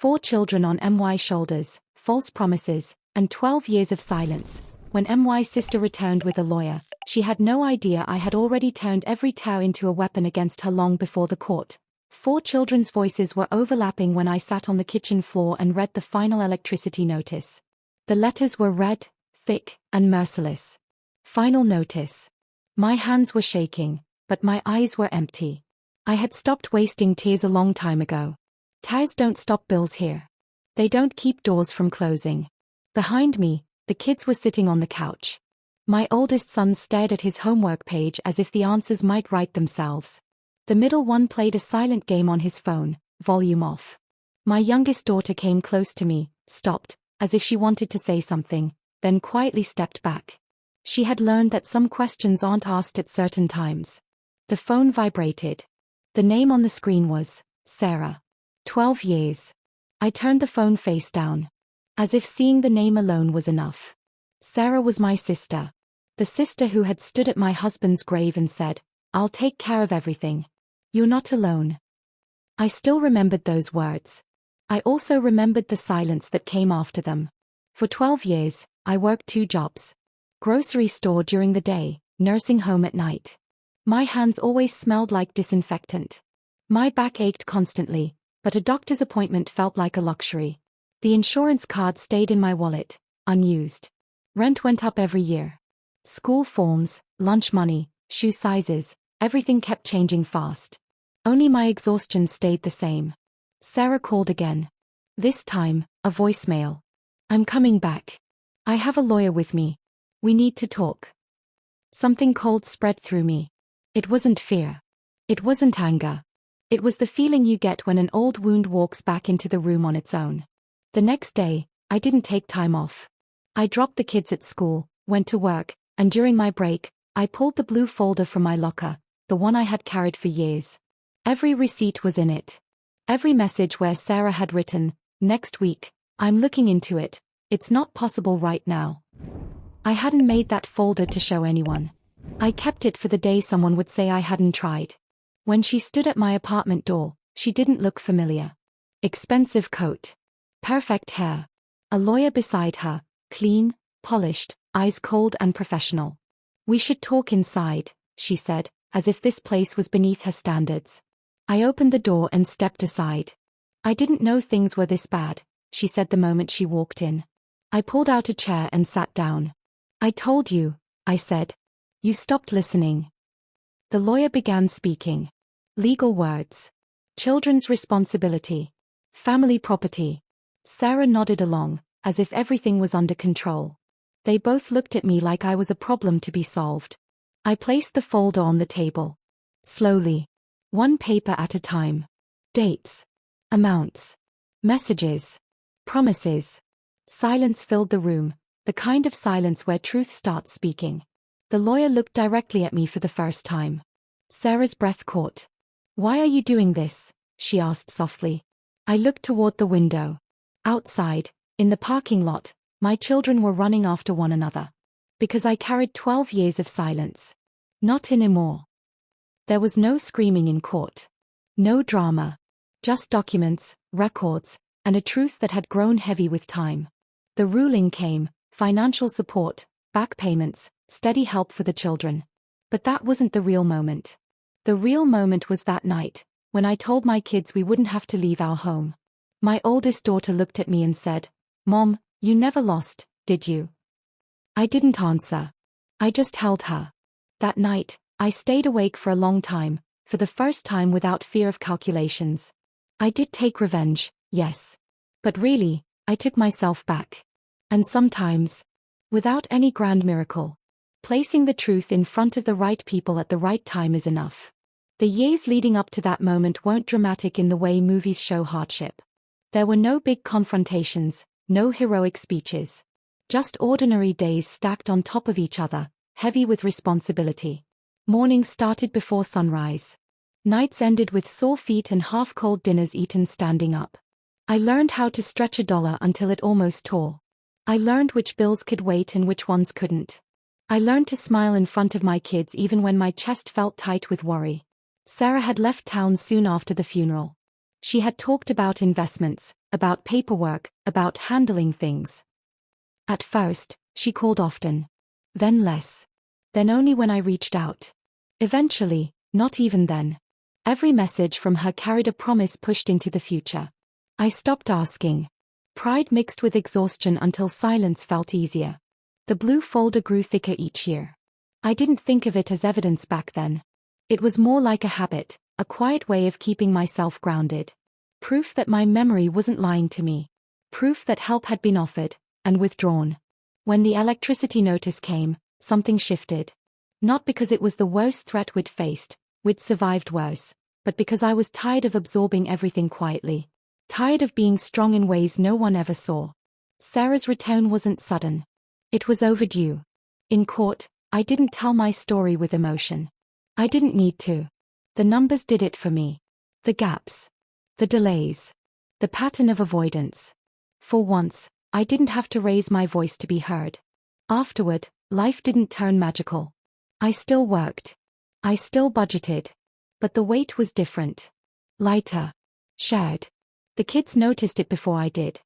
4 children on MY's shoulders, false promises, and 12 years of silence. When MY's sister returned with a lawyer, she had no idea I had already turned every tau into a weapon against her long before the court. 4 children's voices were overlapping when I sat on the kitchen floor and read the final electricity notice. The letters were red, thick, and merciless. Final notice. My hands were shaking, but my eyes were empty. I had stopped wasting tears a long time ago. Tears don't stop bills here. They don't keep doors from closing. Behind me, the kids were sitting on the couch. My oldest son stared at his homework page as if the answers might write themselves. The middle one played a silent game on his phone, volume off. My youngest daughter came close to me, stopped, as if she wanted to say something, then quietly stepped back. She had learned that some questions aren't asked at certain times. The phone vibrated. The name on the screen was Sarah. 12 years. I turned the phone face down. As if seeing the name alone was enough. Sarah was my sister. The sister who had stood at my husband's grave and said, "I'll take care of everything. You're not alone." I still remembered those words. I also remembered the silence that came after them. For 12 years, I worked 2 jobs. Grocery store during the day, nursing home at night. My hands always smelled like disinfectant. My back ached constantly, but a doctor's appointment felt like a luxury. The insurance card stayed in my wallet, unused. Rent went up every year. School forms, lunch money, shoe sizes, everything kept changing fast. Only my exhaustion stayed the same. Sarah called again. This time, a voicemail. "I'm coming back. I have a lawyer with me. We need to talk." Something cold spread through me. It wasn't fear. It wasn't anger. It was the feeling you get when an old wound walks back into the room on its own. The next day, I didn't take time off. I dropped the kids at school, went to work, and during my break, I pulled the blue folder from my locker, the one I had carried for years. Every receipt was in it. Every message where Sarah had written, "Next week, I'm looking into it, it's not possible right now." I hadn't made that folder to show anyone. I kept it for the day someone would say I hadn't tried. When she stood at my apartment door, she didn't look familiar. Expensive coat. Perfect hair. A lawyer beside her, clean, polished, eyes cold and professional. "We should talk inside," she said, as if this place was beneath her standards. I opened the door and stepped aside. "I didn't know things were this bad," she said the moment she walked in. I pulled out a chair and sat down. "I told you," I said. "You stopped listening." The lawyer began speaking. Legal words. Children's responsibility. Family property. Sarah nodded along, as if everything was under control. They both looked at me like I was a problem to be solved. I placed the folder on the table. Slowly. One paper at a time. Dates. Amounts. Messages. Promises. Silence filled the room, the kind of silence where truth starts speaking. The lawyer looked directly at me for the first time. Sarah's breath caught. "Why are you doing this?" she asked softly. I looked toward the window. Outside, in the parking lot, my children were running after one another. Because I carried 12 years of silence. Not anymore. There was no screaming in court. No drama. Just documents, records, and a truth that had grown heavy with time. The ruling came, financial support, back payments, steady help for the children. But that wasn't the real moment. The real moment was that night, when I told my kids we wouldn't have to leave our home. My oldest daughter looked at me and said, "Mom, you never lost, did you?" I didn't answer. I just held her. That night, I stayed awake for a long time, for the first time without fear of calculations. I did take revenge, yes. But really, I took myself back. And sometimes, without any grand miracle, placing the truth in front of the right people at the right time is enough. The years leading up to that moment weren't dramatic in the way movies show hardship. There were no big confrontations, no heroic speeches. Just ordinary days stacked on top of each other, heavy with responsibility. Mornings started before sunrise. Nights ended with sore feet and half-cold dinners eaten standing up. I learned how to stretch a dollar until it almost tore. I learned which bills could wait and which ones couldn't. I learned to smile in front of my kids even when my chest felt tight with worry. Sarah had left town soon after the funeral. She had talked about investments, about paperwork, about handling things. At first, she called often. Then less. Then only when I reached out. Eventually, not even then. Every message from her carried a promise pushed into the future. I stopped asking. Pride mixed with exhaustion until silence felt easier. The blue folder grew thicker each year. I didn't think of it as evidence back then. It was more like a habit, a quiet way of keeping myself grounded. Proof that my memory wasn't lying to me. Proof that help had been offered, and withdrawn. When the electricity notice came, something shifted. Not because it was the worst threat we'd faced, we'd survived worse, but because I was tired of absorbing everything quietly. Tired of being strong in ways no one ever saw. Sarah's return wasn't sudden. It was overdue. In court, I didn't tell my story with emotion. I didn't need to. The numbers did it for me. The gaps. The delays. The pattern of avoidance. For once, I didn't have to raise my voice to be heard. Afterward, life didn't turn magical. I still worked. I still budgeted. But the weight was different. Lighter. Shared. The kids noticed it before I did.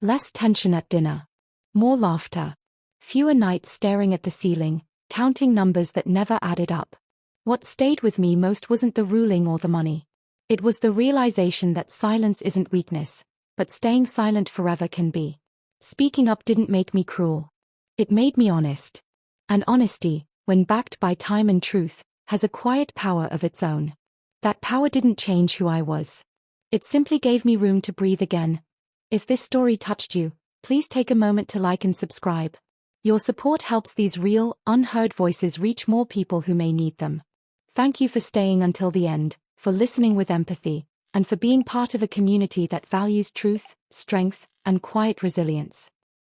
Less tension at dinner. More laughter. Fewer nights staring at the ceiling, counting numbers that never added up. What stayed with me most wasn't the ruling or the money. It was the realization that silence isn't weakness, but staying silent forever can be. Speaking up didn't make me cruel. It made me honest. And honesty, when backed by time and truth, has a quiet power of its own. That power didn't change who I was. It simply gave me room to breathe again. If this story touched you, please take a moment to like and subscribe. Your support helps these real, unheard voices reach more people who may need them. Thank you for staying until the end, for listening with empathy, and for being part of a community that values truth, strength, and quiet resilience.